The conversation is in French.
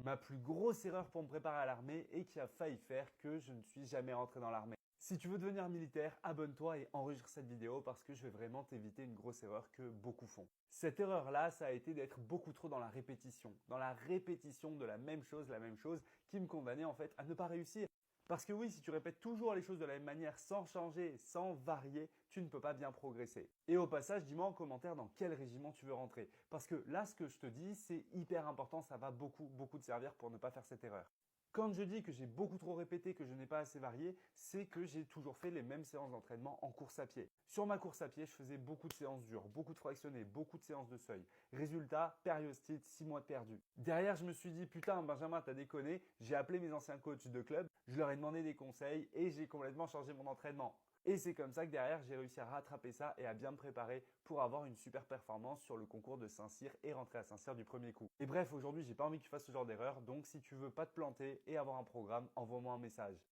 Ma plus grosse erreur pour me préparer à l'armée et qui a failli faire que je ne suis jamais rentré dans l'armée. Si tu veux devenir militaire, abonne-toi et enregistre cette vidéo parce que je vais vraiment t'éviter une grosse erreur que beaucoup font. Cette erreur-là, ça a été d'être beaucoup trop dans la répétition de la même chose, qui me condamnait en fait à ne pas réussir. Parce que oui, si tu répètes toujours les choses de la même manière, sans changer, sans varier, tu ne peux pas bien progresser. Et au passage, dis-moi en commentaire dans quel régiment tu veux rentrer. Parce que là, ce que je te dis, c'est hyper important, ça va beaucoup te servir pour ne pas faire cette erreur. Quand je dis que j'ai beaucoup trop répété, que je n'ai pas assez varié, c'est que j'ai toujours fait les mêmes séances d'entraînement en course à pied. Sur ma course à pied, je faisais beaucoup de séances dures, beaucoup de fractionnés, beaucoup de séances de seuil. Résultat, périostite, 6 mois de perdu. Derrière, je me suis dit, putain, Benjamin, t'as déconné. J'ai appelé mes anciens coachs de club, je leur ai demandé des conseils et j'ai complètement changé mon entraînement. Et c'est comme ça que derrière, j'ai réussi à rattraper ça et à bien me préparer pour avoir une super performance sur le concours de Saint-Cyr et rentrer à Saint-Cyr du premier coup. Et bref, aujourd'hui, j'ai pas envie que tu fasses ce genre d'erreur, donc si tu veux pas te planter et avoir un programme, envoie-moi un message.